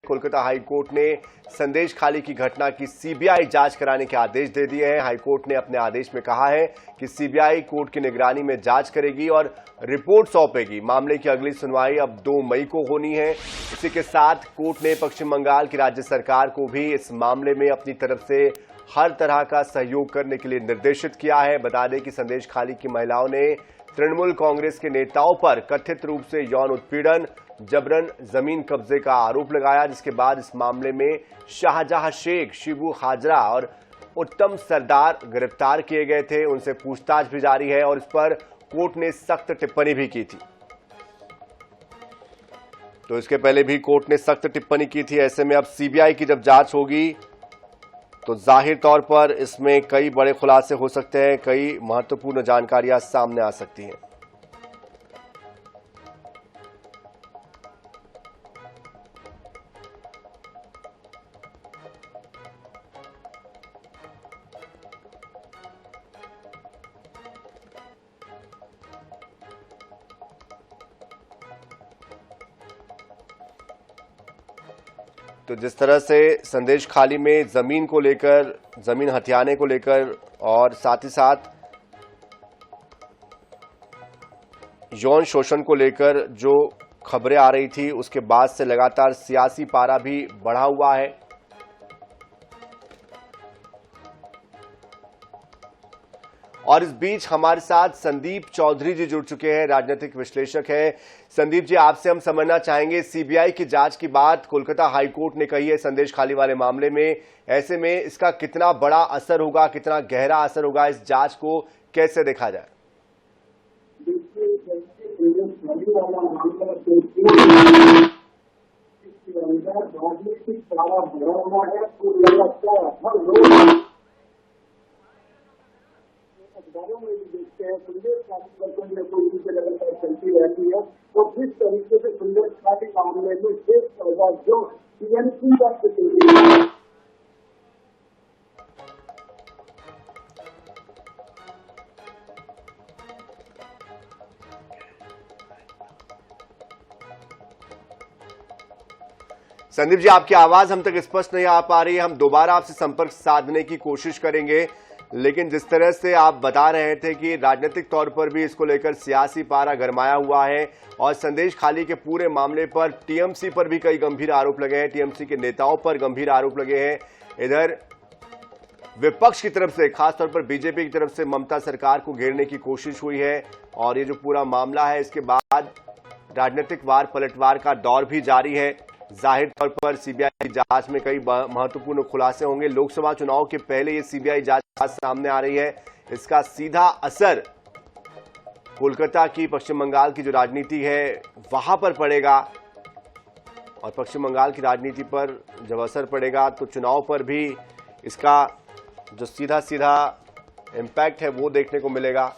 Kolkata high court ने संदेश खाली की घटना की सीबीआई जांच कराने के आदेश दे दिए हैं। हाई कोर्ट ने अपने आदेश में कहा है कि सीबीआई कोर्ट की निगरानी में जांच करेगी और रिपोर्ट सौंपेगी। मामले की अगली सुनवाई अब 2 मई को होनी है। इसी के साथ कोर्ट ने पश्चिम बंगाल की राज्य सरकार को भी इस मामले में अपनी तरफ से हर तरह का सहयोग करने के लिए निर्देशित किया है। बता दें कि संदेश खाली की महिलाओं ने तृणमूल कांग्रेस के नेताओं पर कथित रूप से यौन उत्पीड़न, जबरन जमीन कब्जे का आरोप लगाया, जिसके बाद इस मामले में शाहजहां शेख, शिबू हाजरा और उत्तम सरदार गिरफ्तार किए गए थे। उनसे पूछताछ भी जारी है और इस पर कोर्ट ने सख्त टिप्पणी भी की थी। तो इसके पहले भी कोर्ट ने सख्त टिप्पणी की थी। ऐसे में अब सीबीआई की जब जांच होगी तो जाहिर तौर पर इसमें कई बड़े खुलासे हो सकते हैं, कई महत्वपूर्ण जानकारियां सामने आ सकती हैं। तो जिस तरह से संदेश खाली में जमीन को लेकर, जमीन हथियाने को लेकर और साथ ही साथ यौन शोषण को लेकर जो खबरें आ रही थी, उसके बाद से लगातार सियासी पारा भी बढ़ा हुआ है। और इस बीच हमारे साथ संदीप चौधरी जी जुड़ चुके हैं, राजनीतिक विश्लेषक हैं। संदीप जी, आपसे हम समझना चाहेंगे, सीबीआई की जांच की बात कोलकाता हाई कोर्ट ने कही है संदेश खाली वाले मामले में। ऐसे में इसका कितना बड़ा असर होगा, कितना गहरा असर होगा, इस जांच को कैसे देखा जाए? देखते हैं संदेश खाली में कोई लगातार चलती रहती है, तो जिस तरीके से संदेश खाली मामले में जो टीएमसी का संदीप जी, आपकी आवाज हम तक स्पष्ट नहीं आ पा रही है। हम दोबारा आपसे संपर्क साधने की कोशिश करेंगे, लेकिन जिस तरह से आप बता रहे थे कि राजनीतिक तौर पर भी इसको लेकर सियासी पारा गरमाया हुआ है और संदेश खाली के पूरे मामले पर टीएमसी पर भी कई गंभीर आरोप लगे हैं, टीएमसी के नेताओं पर गंभीर आरोप लगे हैं। इधर विपक्ष की तरफ से, खासतौर पर बीजेपी की तरफ से ममता सरकार को घेरने की कोशिश हुई है और ये जो पूरा मामला है, इसके बाद राजनीतिक वार पलटवार का दौर भी जारी है। जाहिर तौर पर सीबीआई की जांच में कई महत्वपूर्ण खुलासे होंगे। लोकसभा चुनाव के पहले ये सीबीआई जांच सामने आ रही है। इसका सीधा असर कोलकाता की, पश्चिम बंगाल की जो राजनीति है वहां पर पड़ेगा और पश्चिम बंगाल की राजनीति पर जब असर पड़ेगा तो चुनाव पर भी इसका जो सीधा सीधा इम्पैक्ट है वो देखने को मिलेगा।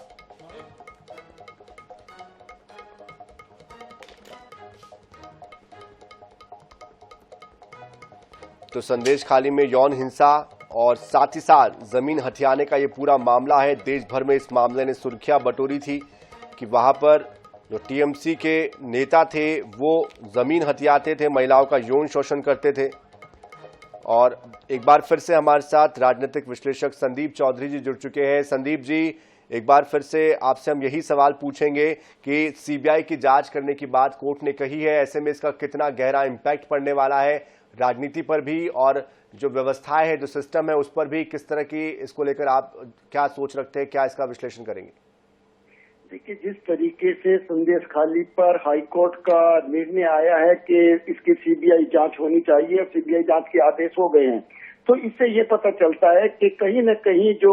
तो संदेश खाली में यौन हिंसा और साथ ही साथ जमीन हथियाने का ये पूरा मामला है। देश भर में इस मामले ने सुर्खियां बटोरी थी कि वहां पर जो टीएमसी के नेता थे वो जमीन हथियाते थे, महिलाओं का यौन शोषण करते थे। और एक बार फिर से हमारे साथ राजनीतिक विश्लेषक संदीप चौधरी जी जुड़ चुके हैं। संदीप जी, एक बार फिर से आपसे हम यही सवाल पूछेंगे कि सीबीआई की जांच करने की बात कोर्ट ने कही है, ऐसे में इसका कितना गहरा इम्पैक्ट पड़ने वाला है राजनीति पर भी और जो व्यवस्थाएं है, जो सिस्टम है, उस पर भी किस तरह की, इसको लेकर आप क्या सोच रखते हैं, क्या इसका विश्लेषण करेंगे? देखिए, जिस तरीके से संदेश खाली पर हाईकोर्ट का निर्णय आया है कि इसकी सीबीआई जांच होनी चाहिए और सीबीआई जांच के आदेश हो गए हैं, तो इससे ये पता चलता है कि कहीं न कहीं जो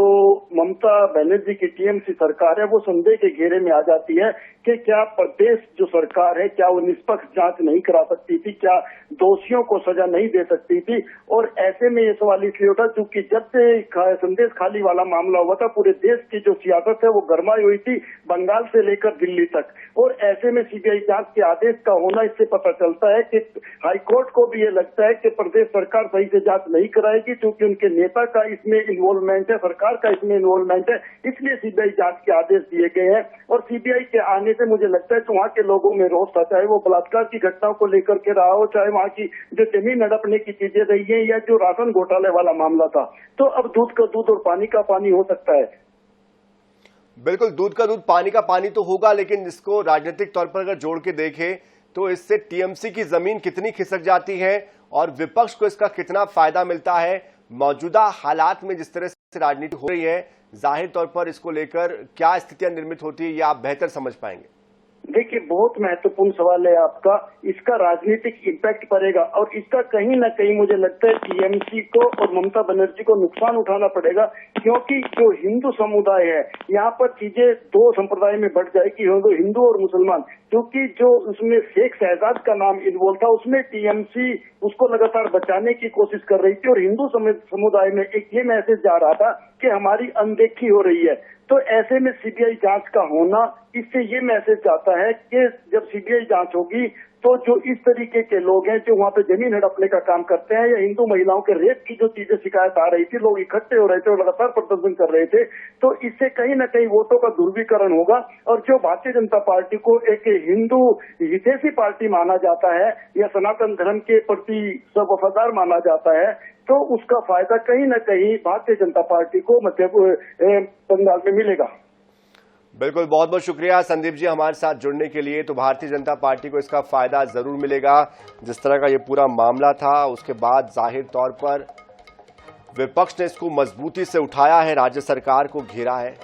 ममता बनर्जी की टीएमसी सरकार है वो संदेह के घेरे में आ जाती है कि क्या प्रदेश जो सरकार है क्या वो निष्पक्ष जांच नहीं करा सकती थी, क्या दोषियों को सजा नहीं दे सकती थी। और ऐसे में ये सवाल इसलिए उठा क्योंकि जब से संदेश खाली वाला मामला हुआ था पूरे देश की जो सियासत है वो गरमाई हुई थी, बंगाल से लेकर दिल्ली तक। और ऐसे में सीबीआई जांच के आदेश का होना, इससे पता चलता है कि हाईकोर्ट को भी ये लगता है कि प्रदेश सरकार सही से जांच नहीं कराएगी जाएगी, क्योंकि उनके नेता का इसमें इन्वॉल्वमेंट है, सरकार का इसमें इन्वॉल्वमेंट है, इसलिए सीबीआई जांच के आदेश दिए गए हैं। और सीबीआई के आने से मुझे लगता है कि वहाँ के लोगों में रोष था, चाहे वो बलात्कार की घटनाओं को लेकर के रहा हो, चाहे वहाँ की जो जमीन हड़पने की चीजें रही है, या जो राशन घोटाले वाला मामला था। तो अब दूध का दूध और पानी का पानी हो सकता है। बिल्कुल, दूध का दूध पानी का पानी तो होगा, लेकिन इसको राजनीतिक तौर पर अगर जोड़ के देखें तो इससे टीएमसी की जमीन कितनी खिसक जाती है और विपक्ष को इसका कितना फायदा मिलता है। मौजूदा हालात में जिस तरह से राजनीति हो रही है, जाहिर तौर पर इसको लेकर क्या स्थितियां निर्मित होती है, ये आप बेहतर समझ पाएंगे। देखिए, बहुत महत्वपूर्ण सवाल है आपका। इसका राजनीतिक इम्पैक्ट पड़ेगा और इसका कहीं ना कहीं मुझे लगता है टीएमसी को और ममता बनर्जी को नुकसान उठाना पड़ेगा, क्योंकि जो हिंदू समुदाय है यहाँ पर चीजें दो संप्रदाय में बढ़ जाएगी, हिंदू और मुसलमान। क्योंकि जो उसमें शेख शहजाद का नाम इन्वॉल्व था, उसमें टीएमसी उसको लगातार बचाने की कोशिश कर रही थी और हिंदू समुदाय में एक ये मैसेज जा रहा था कि हमारी अनदेखी हो रही है। तो ऐसे में सीबीआई जांच का होना, इससे ये मैसेज जाता है कि जब सीबीआई जांच होगी तो जो इस तरीके के लोग हैं जो वहाँ पे जमीन हड़पने का काम करते हैं, या हिंदू महिलाओं के रेप की जो चीजें शिकायत आ रही थी, लोग इकट्ठे हो रहे थे और लगातार प्रदर्शन कर रहे थे, तो इससे कहीं ना कहीं वोटों का ध्रुवीकरण होगा। और जो भारतीय जनता पार्टी को एक हिंदू हितैषी पार्टी माना जाता है या सनातन धर्म के प्रति सब वफादार माना जाता है, तो उसका फायदा कहीं ना कहीं भारतीय जनता पार्टी को मध्य बंगाल में मिलेगा। बिल्कुल, बहुत बहुत शुक्रिया संदीप जी हमारे साथ जुड़ने के लिए। तो भारतीय जनता पार्टी को इसका फायदा जरूर मिलेगा। जिस तरह का ये पूरा मामला था, उसके बाद जाहिर तौर पर विपक्ष ने इसको मजबूती से उठाया है, राज्य सरकार को घेरा है।